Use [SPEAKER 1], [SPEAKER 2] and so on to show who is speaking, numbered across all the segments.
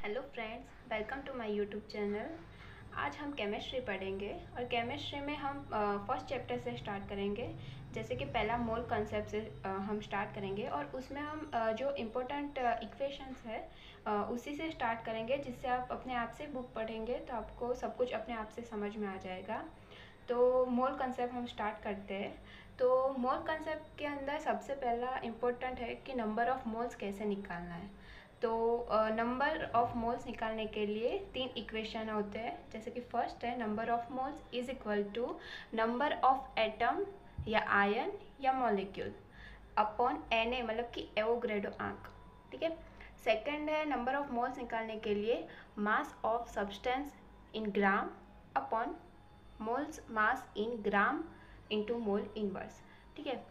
[SPEAKER 1] Hello friends, welcome to my YouTube channel. आज हम chemistry पढ़ेंगे और केमिस्ट्री में हम फर्स्ट चैप्टर से स्टार्ट करेंगे। जैसे कि पहला मोल कंसेप्ट से हम स्टार्ट करेंगे और उसमें हम जो इम्पोर्टेंट इक्वेशंस है उसी से स्टार्ट करेंगे, जिससे आप अपने आप से बुक पढ़ेंगे तो आपको सब कुछ अपने आप से समझ में आ जाएगा। तो मोल कंसेप्ट हम स्टार्ट करते हैं। तो मोल कंसेप्ट के अंदर सबसे पहला इम्पोर्टेंट है कि नंबर ऑफ़ मोल्स कैसे निकालना है। तो नंबर ऑफ़ मोल्स निकालने के लिए तीन इक्वेशन होते हैं। जैसे कि फर्स्ट है number of moles is equal to number of atom या आयन या मॉलिक्यूल अपॉन Na, मतलब कि एवोगैड्रो आंक। ठीक है। सेकंड है नंबर ऑफ़ मोल्स निकालने के लिए mass of substance in gram upon moles mass in gram into mole inverse. ठीक है।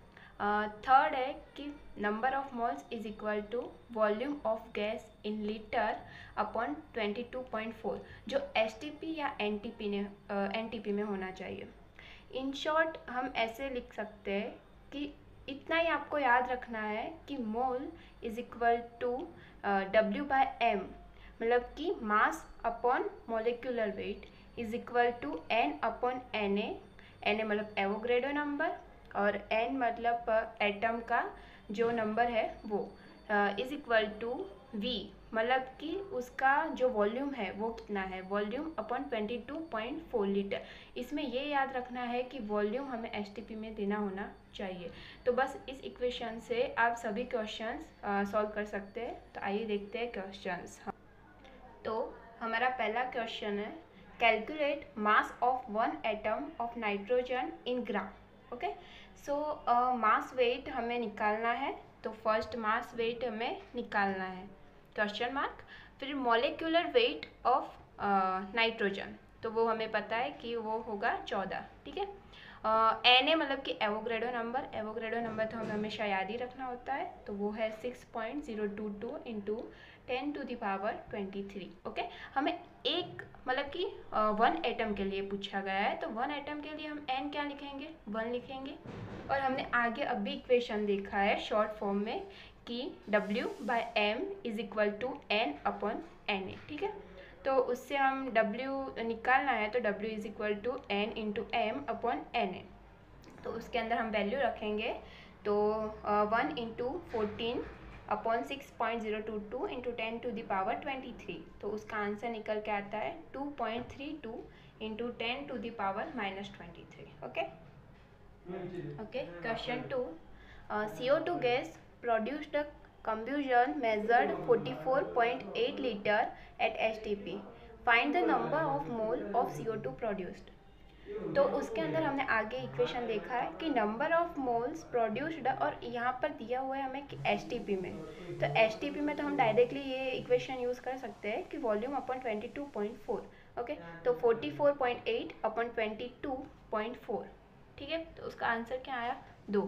[SPEAKER 1] थर्ड है कि number of moles is equal to volume of gas in litre upon 22.4, जो एसटीपी या एनटीपी में होना चाहिए। इन शॉर्ट हम ऐसे लिख सकते हैं कि इतना ही आपको याद रखना है कि mole is equal to W/m, मतलब कि mass upon molecular weight is equal to N upon Na मतलब एवोगैड्रो नंबर और N मतलब एटम का जो नंबर है वो इज इक्वल टू V, मतलब कि उसका जो वॉल्यूम है वो कितना है, वॉल्यूम अपॉन 22.4 लीटर। इसमें ये याद रखना है कि वॉल्यूम हमें एसटीपी में देना होना चाहिए। तो बस इस इक्वेशन से आप सभी क्वेश्चंस सॉल्व कर सकते हैं। तो आइए देखते हैं क्वेश्चंस। तो हमारा पहला क्वेश्चन है calculate mass of one atom of nitrogen in gram. Okay, so mass weight हमें निकालना है। तो फर्स्ट मास वेट हमें निकालना है क्वेश्चन मार्क। फिर मॉलिक्यूलर वेट ऑफ नाइट्रोजन, तो वो हमें पता है कि वो होगा 14। ठीक है। Na मतलब कि एवोगैड्रो नंबर तो हमें हमेशा याद ही रखना होता है। तो वो है 6.022 इंटू 10⁻23। ओके, हमें एक मतलब कि वन एटम के लिए पूछा गया है, तो वन एटम के लिए हम n क्या लिखेंगे, 1 लिखेंगे। और हमने आगे अभी इक्वेशन देखा है शॉर्ट फॉर्म में कि W/m is equal to N upon Na। ठीक है। तो उससे हम W निकालना है, तो W is equal to N into M upon Na। तो उसके अंदर हम वैल्यू रखेंगे। तो 1 इंटू 14 अपॉन 6.022 इंटू 10⁻23। तो उसका आंसर निकल के आता है 2.32 into 10⁻⁻23। Okay okay. Question 2, CO2 gas produced combustion measured 44.8 liter at STP. Find the number of mole of CO2 produced. तो उसके अंदर हमने आगे इक्वेशन देखा है कि नंबर ऑफ मोल्स प्रोड्यूस्ड, और यहाँ पर दिया हुआ है हमें कि एसटीपी में। तो एसटीपी में तो हम डायरेक्टली ये इक्वेशन यूज़ कर सकते हैं कि वॉल्यूम अपॉन 22.4। ओके, तो 44.8 अपॉन 22.4। ठीक है। तो उसका आंसर क्या आया, 2।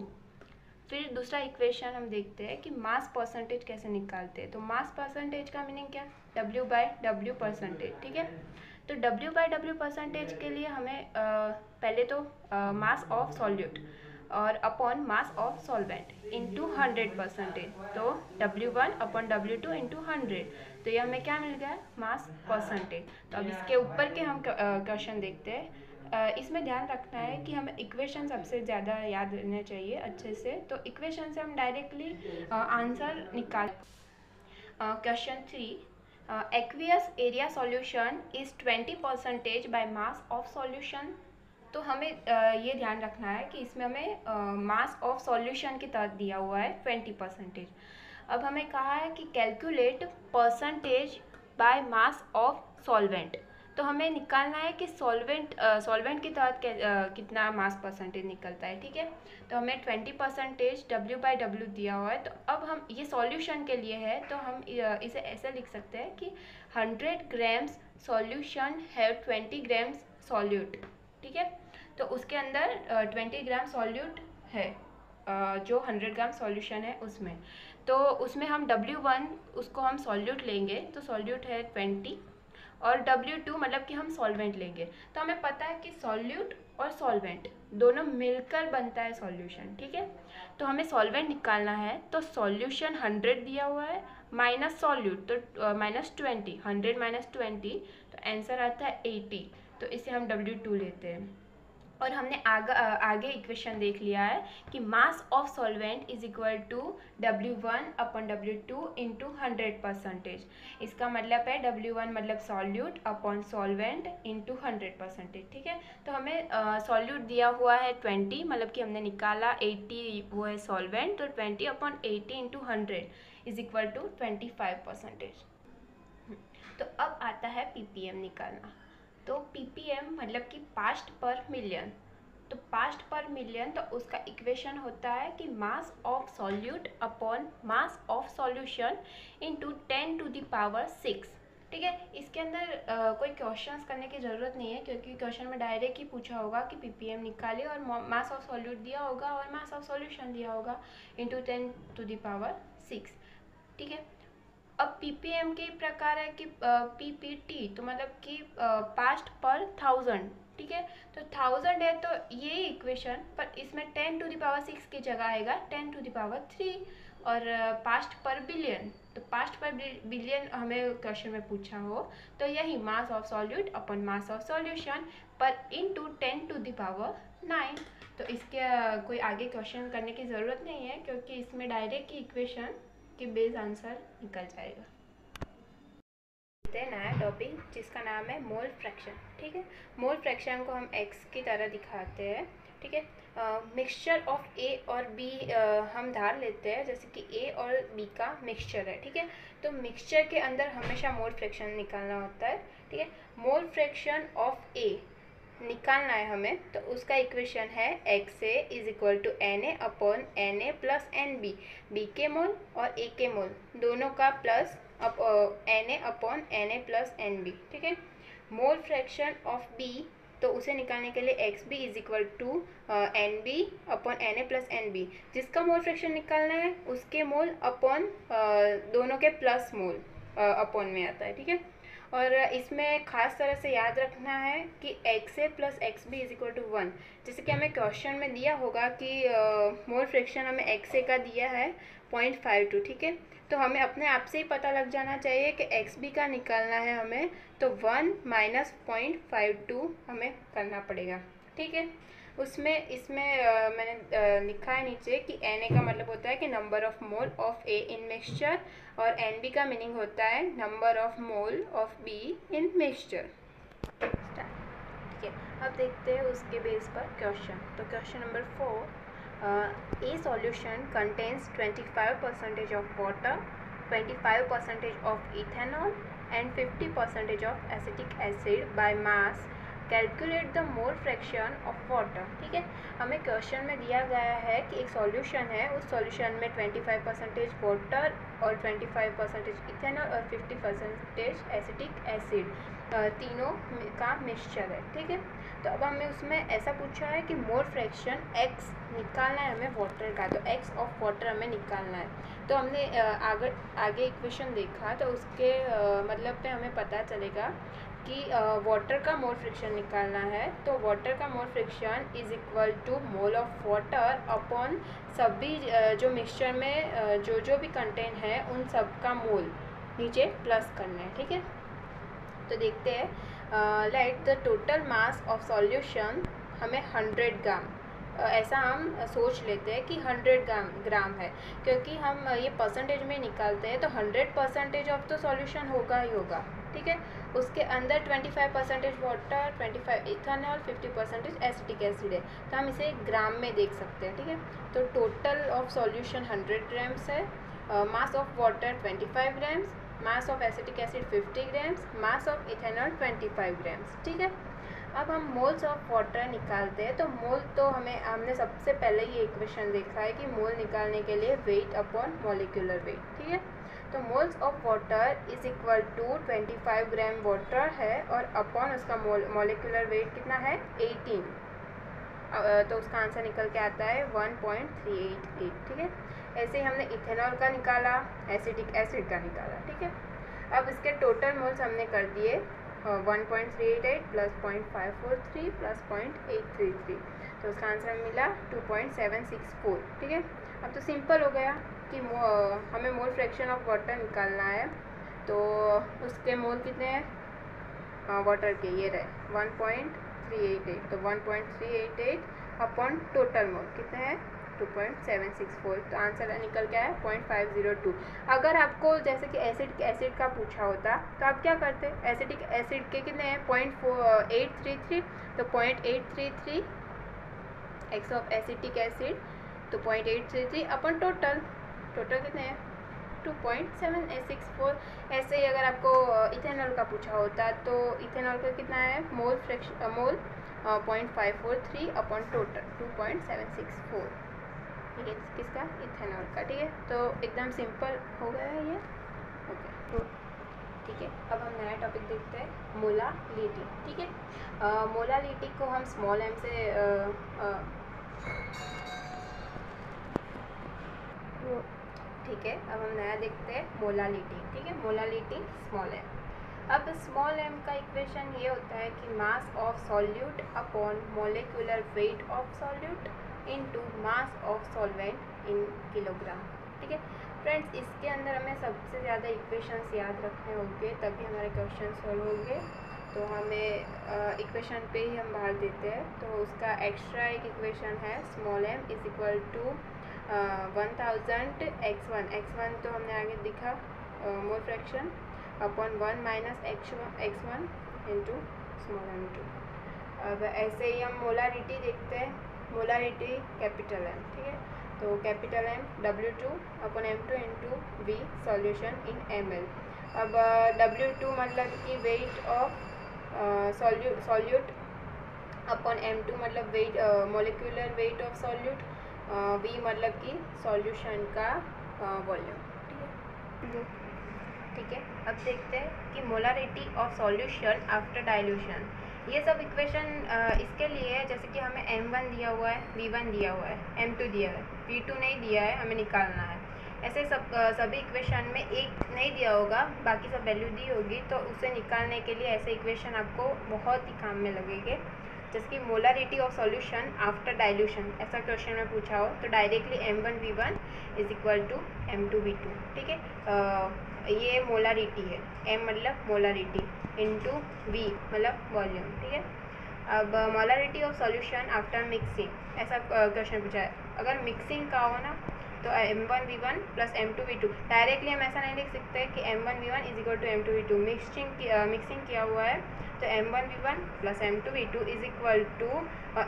[SPEAKER 1] फिर दूसरा इक्वेशन हम देखते हैं कि मास परसेंटेज कैसे निकालते हैं। तो मास परसेंटेज का मीनिंग क्या, W/W परसेंटेज। ठीक है। तो W/W परसेंटेज के लिए हमें पहले तो मास ऑफ सॉल्यूट और upon mass of solvent into 100%। तो W1 अपॉन W2 इंटू 100। तो ये हमें क्या मिल गया, मास परसेंटेज। तो अब इसके ऊपर के हम क्वेश्चन देखते हैं। इसमें ध्यान रखना है कि हमें इक्वेशन सबसे ज़्यादा याद रहना चाहिए अच्छे से। तो इक्वेशन से हम डायरेक्टली आंसर निकाल। Question 3, aqueous area solution is 20% by mass of solution. तो हमें ये ध्यान रखना है कि इसमें हमें मास ऑफ सॉल्यूशन के तहत दिया हुआ है 20%। अब हमें कहा है कि calculate percentage by mass of solvent. तो हमें निकालना है कि सॉल्वेंट के तहत कितना मास परसेंटेज निकलता है। ठीक है। तो हमें 20% W/W दिया हुआ है। तो अब हम ये सॉल्यूशन के लिए है, तो हम इसे ऐसे लिख सकते हैं कि 100 grams solution have 20 grams solute. ठीक है। तो उसके अंदर 20 ग्राम सॉल्यूट है, जो 100 ग्राम सॉल्यूशन है उसमें। तो उसमें हम W1 उसको हम सॉल्यूट लेंगे, तो सॉल्यूट है 20 और W2 मतलब कि हम सॉल्वेंट लेंगे। तो हमें पता है कि सॉल्यूट और सॉल्वेंट दोनों मिलकर बनता है सॉल्यूशन, ठीक है। तो हमें सॉल्वेंट निकालना है, तो सॉल्यूशन 100 दिया हुआ है माइनस सॉल्यूट तो -20, 100 - 20 तो आंसर आता है 80। तो इसे हम W2 लेते हैं। और हमने आगे इक्वेशन देख लिया है कि mass of solvent is equal to W1/W2 into 100%। इसका मतलब है W1 मतलब सॉल्यूट अपॉन सॉल्वेंट इंटू 100%, ठीक है। तो हमें सॉल्यूट दिया हुआ है 20, मतलब कि हमने निकाला 80 वो है सॉल्वेंट, तो 20/80 इंटू 100 इज इक्वल टू 25%। तो अब आता है PPM निकालना। तो PPM मतलब कि पास्ट पर मिलियन। तो पास्ट पर मिलियन तो उसका इक्वेशन होता है कि mass of solute upon mass of solution into 10⁶। ठीक है, इसके अंदर कोई क्वेश्चंस करने की ज़रूरत नहीं है, क्योंकि क्वेश्चन में डायरेक्ट ही पूछा होगा कि PPM निकालिए और मास ऑफ सॉल्यूट दिया होगा और मास ऑफ सॉल्यूशन दिया होगा इंटू 10⁶, ठीक है। अब PPM के प्रकार है कि PPT तो मतलब कि पास्ट पर 1000, ठीक है। तो 1000 है तो ये इक्वेशन, पर इसमें 10⁶ की जगह आएगा 10�3। और पास्ट पर बिलियन, तो पास्ट पर बिलियन हमें क्वेश्चन में पूछा हो तो यही mass of solute upon mass of solution पर इंटू 10⁹। तो इसके कोई आगे क्वेश्चन करने की ज़रूरत नहीं है, क्योंकि इसमें डायरेक्ट ही इक्वेशन कि बेस आंसर निकल जाएगा। नया टॉपिक जिसका नाम है मोल फ्रैक्शन, ठीक है। मोल फ्रैक्शन को हम x की तरह दिखाते हैं, ठीक है। मिक्सचर ऑफ A और B हम धार लेते हैं, जैसे कि A और B का मिक्सचर है, ठीक है। तो मिक्सचर के अंदर हमेशा मोल फ्रैक्शन निकालना होता है, ठीक है। मोल फ्रैक्शन ऑफ A निकालना है हमें, तो उसका इक्वेशन है XA is equal to NA/NA plus NB, B के मोल और A के मोल दोनों का प्लस NA/NA प्लस NB, ठीक है। मोल फ्रैक्शन ऑफ B तो उसे निकालने के लिए XB is equal to NB/NA plus NB, जिसका मोल फ्रैक्शन निकालना है उसके मोल अपॉन दोनों के प्लस मोल अपॉन में आता है, ठीक है। और इसमें खास तरह से याद रखना है कि XA plus XB is equal to 1। जैसे कि हमें क्वेश्चन में दिया होगा कि मोल फ्रैक्शन हमें XA का दिया है 0.52, ठीक है। तो हमें अपने आप से ही पता लग जाना चाहिए कि XB का निकालना है हमें, तो 1 माइनस 0.52 हमें करना पड़ेगा, ठीक है। इसमें मैंने लिखा है नीचे कि NA का मतलब होता है कि number of mole of A in mixture, और NB का मीनिंग होता है number of mole of B in mixture, ठीक है। अब देखते हैं उसके बेस पर क्वेश्चन। तो question number 4, A solution contains 25% of water, 25% of ethanol and 50% of acetic acid by mass. Calculate the mole fraction of water, ठीक है। हमें क्वेश्चन में दिया गया है कि एक सॉल्यूशन है, उस सॉल्यूशन में 25% वाटर और 25% इथेनॉल और 50% एसिटिक एसिड तीनों का मिक्सचर है, ठीक है। तो अब हमें उसमें ऐसा पूछा है कि मोल फ्रैक्शन x निकालना है हमें वाटर का, तो x ऑफ वाटर हमें निकालना है। तो हमने आगे इक्वेशन देखा, तो उसके मतलब पे हमें पता चलेगा कि वाटर का मोल फ्रैक्शन निकालना है, तो वाटर का mole fraction is equal to mole of water upon सभी जो मिक्सचर में जो भी कंटेंट है उन सब का मोल नीचे प्लस करना है, ठीक है। तो देखते हैं, let the total mass of solution हमें 100 ग्राम, ऐसा हम सोच लेते हैं कि 100 ग्राम है, क्योंकि हम ये परसेंटेज में निकालते हैं, तो 100% ऑफ तो सॉल्यूशन होगा ही होगा, ठीक है। उसके अंदर 25% वाटर, 25 इथेनॉल, 50% एसिटिक एसिड है, तो हम इसे ग्राम में देख सकते हैं, ठीक है। तो टोटल ऑफ सॉल्यूशन 100 ग्राम्स है, mass of water 25 grams, mass of acetic acid 50 grams, mass of ethanol 25 grams, ठीक है। अब हम मोल्स ऑफ वाटर निकालते हैं, तो मोल तो हमने सबसे पहले ये इक्वेशन देखा है कि मोल निकालने के लिए वेट अपॉन मॉलिक्यूलर वेट, ठीक है। तो moles of water is equal to 25 gram water है और अपॉन उसका मॉलिक्यूलर वेट कितना है 18, तो उसका आंसर निकल के आता है 1.388, ठीक है। ऐसे ही हमने इथेनॉल का निकाला, एसिटिक एसिड का निकाला, ठीक है। अब इसके टोटल मोल्स हमने कर दिए 1.388 प्लस 0.543 प्लस 0.833, तो उसका आंसर मिला 2.764। ठीक है, अब तो सिंपल हो गया कि हमें मोल फ्रैक्शन ऑफ वाटर निकालना है। तो उसके मोल कितने हैं वाटर के, ये रहे 1.388, तो 1.388 अपॉन टोटल मोल कितने हैं 2.764, तो आंसर निकल के आया 0.502। अगर आपको जैसे कि एसिड का पूछा होता तो आप क्या करते, एसिडिक एसिड के कितने हैं 0.833, तो 0.833 एक्स ऑफ एसिटिक एसिड, तो 0.833 अपन टोटल कितने हैं 2.764। ऐसे ही अगर आपको इथेनॉल का पूछा होता तो इथेनॉल का कितना है मोल 0.543 अपन टोटल 2.764। ठीक है, किसका इथेनॉल का। ठीक है, तो एकदम सिंपल हो गया है ये। ओके, तो ठीक है, अब हम नया टॉपिक देखते हैं मोलालिटी। ठीक है, मोलालिटी को हम स्मॉल एम से ठीक है, अब हम नया देखते हैं मोलालिटी। ठीक है, मोलालिटी स्मॉल एम। अब स्मॉल एम का इक्वेशन ये होता है कि mass of solute upon molecular weight of solute into mass of solvent in kilogram. ठीक है फ्रेंड्स, इसके अंदर हमें सबसे ज़्यादा इक्वेशंस याद रखने होंगे तभी हमारे क्वेश्चन सॉल्व होंगे। तो हमें इक्वेशन पे ही हम बाहर देते हैं। तो उसका एक्स्ट्रा एक इक्वेशन है small M is equal to 1000 x1 तो हमने आगे दिखा mole fraction upon 1 minus x1 into small m2। अब ऐसे ही हम मोलारिटी देखते हैं, मोलारिटी कैपिटल M। ठीक है, तो capital M W2 upon M2 into V solution in ml। अब W2 मतलब कि wait of solute upon M2 मतलब weight molecular weight of solute, V मतलब कि सॉल्यूशन का वॉल्यूम। ठीक है, अब देखते हैं कि molarity of solution after dilution. ये सब इक्वेशन इसके लिए है जैसे कि हमें M1 दिया हुआ है, V1 दिया हुआ है, M2 दिया है, V2 नहीं दिया है, हमें निकालना है। ऐसे सभी इक्वेशन में एक नहीं दिया होगा, बाकी सब वैल्यू दी होगी, तो उसे निकालने के लिए ऐसे इक्वेशन आपको बहुत ही काम में लगेंगे। जैसे कि molarity of solution after dilution ऐसा क्वेश्चन में पूछा हो तो directly M1 V1 is equal to M2 V2। ठीक है, ये मोलारिटी है, M मतलब मोलारिटी इंटू V मतलब वॉल्यूम। ठीक है, अब molarity of solution after mixing ऐसा क्वेश्चन पूछा है। अगर मिक्सिंग का हो ना तो M1 V1 plus M2 V2, directly हम ऐसा नहीं लिख सकते कि M1 V1 is equal to M2 V2। Mixing किया हुआ है तो M1 V1 plus M2 V2 is equal to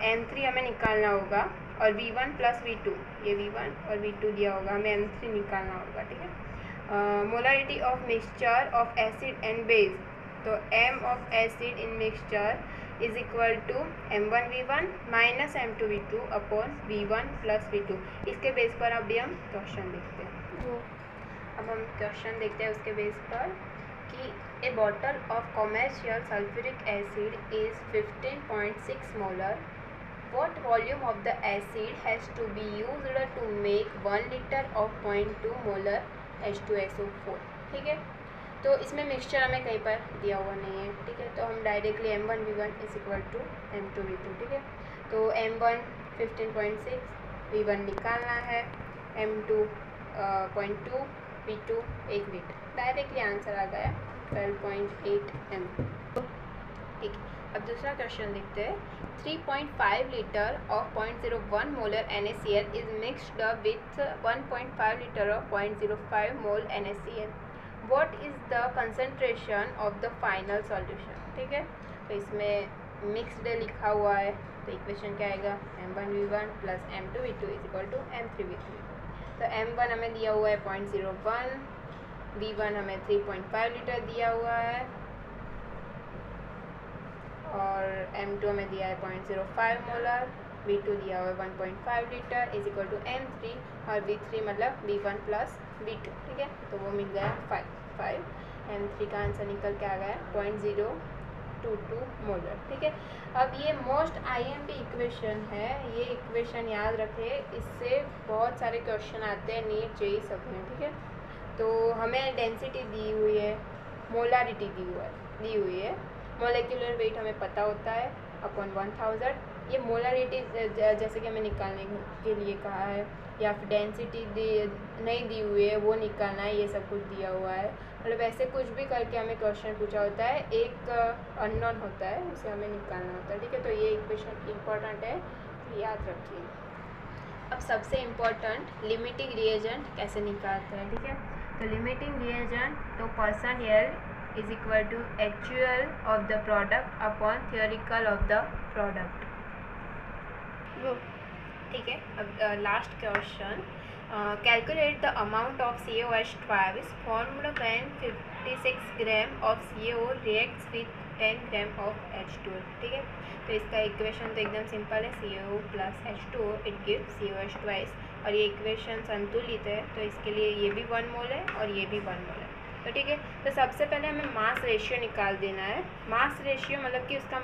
[SPEAKER 1] M3 हमें निकालना होगा, और V1 प्लस V2, ये V1 और V2 दिया होगा, हमें M3 निकालना होगा। ठीक है, molarity of mixture of acid and base, तो M of acid in mixture is equal to M1 V1 minus M2 V2 upon V1 plus V2। इसके बेस पर अभी हम क्वेश्चन देखते हैं। अब हम क्वेश्चन देखते हैं उसके बेस पर कि a bottle of commercial sulfuric acid is 15.6 molar. What volume of the acid has to be used to make 1 liter of 0.2 molar H2SO4। ठीक है, तो इसमें मिक्सचर हमें कहीं पर दिया हुआ नहीं है। ठीक है, तो हम directly M1 V1 is equal to M2 V2। ठीक है, तो M1 15.6, V1 निकालना है, M2 0.2, V2 1 litre, directly answer आ गया 12.8 m। ठीक है, अब दूसरा क्वेश्चन देखते हैं। 3.5 litre of 0.01 molar NaCl is mixed with 1.5 litre of 0.05 mole NaCl। What is the concentration of the final solution. ठीक है, तो इसमें मिक्सड लिखा हुआ है, तो इक्वेशन क्या आएगा M1 V1 plus M2 V2 is equal to M3 V3। तो M1 हमें दिया हुआ है 0.01, V1 हमें 3.5 लीटर दिया हुआ है, और M2 हमें दिया है 0.05 मोलर, V2 दिया हुआ है 1.5 litre is equal to M3, और V3 मतलब V1 प्लस V2। ठीक है, तो वो मिल गया 5। M3 का आंसर निकल के आ गया 0.022 मोलर। ठीक है, अब ये मोस्ट IMP इक्वेशन है, ये इक्वेशन याद रखें, इससे बहुत सारे क्वेश्चन आते हैं नीट जेई सब में। ठीक है, तो हमें डेंसिटी दी हुई है, मोलारिटी दी हुई है, मोलिकुलर वेट हमें पता होता है अपॉन 1000। ये मोलरिटी जैसे कि हमें निकालने के लिए कहा है, या फिर डेंसिटी नहीं दी हुई है वो निकालना है, ये सब कुछ दिया हुआ है। मतलब ऐसे कुछ भी करके हमें क्वेश्चन पूछा होता है, एक अननोन होता है उसे हमें निकालना होता है, ठीक है। तो ये इक्वेशन इम्पॉर्टेंट है, तो याद रखिए। अब सबसे इम्पोर्टेंट लिमिटिंग रिएजेंट कैसे निकालते हैं, ठीक है। तो लिमिटिंग रिएजेंट तो percent yield is equal to actual of the product upon theoretical of the product, ठीक है। अब last question, calculate the amount of CaOH twice formed when 56 gram of CO reacts with 10 gram of H2O, ठीक है। तो इसका equation तो एकदम simple है, CO plus H2O it gives CaOH twice, और ये इक्वेशन संतुलित है, तो इसके लिए ये भी 1 मोल है और ये भी 1 मोल है, तो ठीक है। तो सबसे पहले हमें मास रेशियो निकाल देना है। मास रेशियो मतलब कि उसका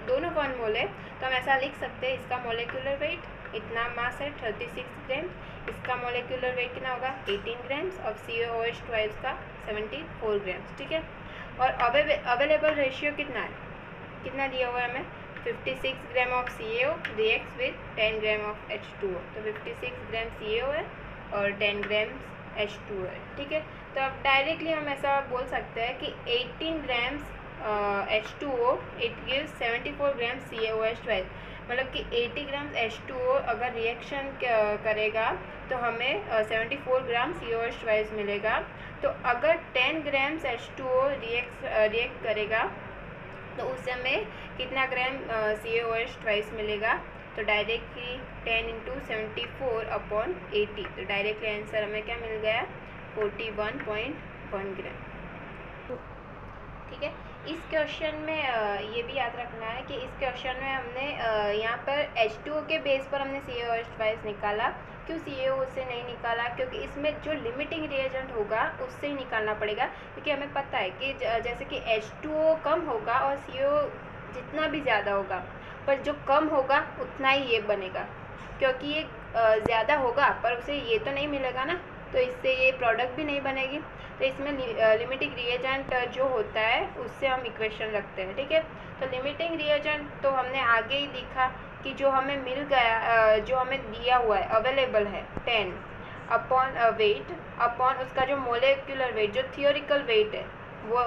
[SPEAKER 1] दोनों 1 मोल है, तो हम ऐसा लिख सकते हैं, इसका मोलिकुलर वेट इतना मास है 36 ग्राम, इसका मोलिकुलर वेट कितना होगा 18 ग्राम्स, और CaOH twice का 74 ग्राम्स, ठीक है। और अवेलेबल रेशियो कितना है, कितना दिया हुआ है हमें 56 gram of CO reacts with 10 gram of H2O, तो 56 ग्राम CO है और 10 ग्राम H2O है, ठीक है। तो अब डायरेक्टली हम ऐसा बोल सकते हैं कि 18 grams H2O it gives 74 gram CaOH twice, मतलब कि 80 ग्राम H2O अगर रिएक्शन करेगा तो हमें 74 ग्राम CaOH twice मिलेगा। तो अगर 10 ग्राम्स H2O रिएक्ट करेगा तो उससे हमें कितना ग्राम CaOH twice मिलेगा, तो डायरेक्टली 10 इंटू 74 अपॉन 80, तो डायरेक्टली आंसर हमें क्या मिल गया 41.1 ग्राम, ठीक है। इस क्वेश्चन में ये भी याद रखना है कि इस क्वेश्चन में हमने यहाँ पर H2O के बेस पर हमने CaOH twice निकाला। क्यों CaO से नहीं निकाला, क्योंकि इसमें जो लिमिटिंग रिएजेंट होगा उससे ही निकालना पड़ेगा, क्योंकि हमें पता है कि जैसे कि H2O कम होगा और CO जितना भी ज़्यादा होगा, पर जो कम होगा उतना ही ये बनेगा, क्योंकि ये ज़्यादा होगा पर उसे ये तो नहीं मिलेगा ना, तो इससे ये प्रोडक्ट भी नहीं बनेगी। तो इसमें लिमिटिंग रिएजेंट जो होता है उससे हम इक्वेशन रखते हैं, ठीक है। तो लिमिटिंग रिएजेंट तो हमने आगे ही लिखा कि जो हमें मिल गया, जो हमें दिया हुआ है अवेलेबल है 10 अपॉन वेट अपॉन उसका जो मोलिकुलर वेट जो थियोरिकल वेट है वो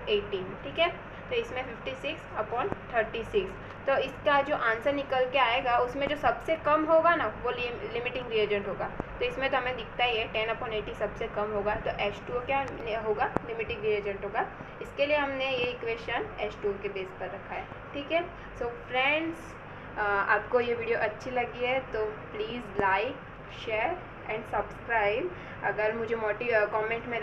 [SPEAKER 1] 18, ठीक है। तो इसमें 56 अपॉन 36, तो इसका जो आंसर निकल के आएगा उसमें जो सबसे कम होगा ना वो लिमिटिंग रिएजेंट होगा। तो इसमें तो हमें दिखता ही है 10 अपॉन 80 सबसे कम होगा, तो H2O क्या होगा लिमिटिंग रिएजेंट होगा। इसके लिए हमने ये इक्वेशन H2O के बेस पर रखा है, ठीक है। सो फ्रेंड्स, आपको ये वीडियो अच्छी लगी है तो please like share and subscribe. अगर मुझे कमेंट में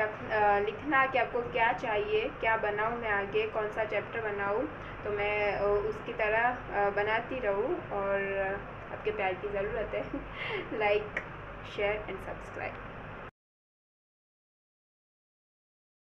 [SPEAKER 1] लिखना कि आपको क्या चाहिए, क्या बनाऊँ मैं आगे, कौन सा चैप्टर बनाऊँ, तो मैं उसकी तरह बनाती रहूँ, और आपके प्यार की ज़रूरत है। Like share and subscribe.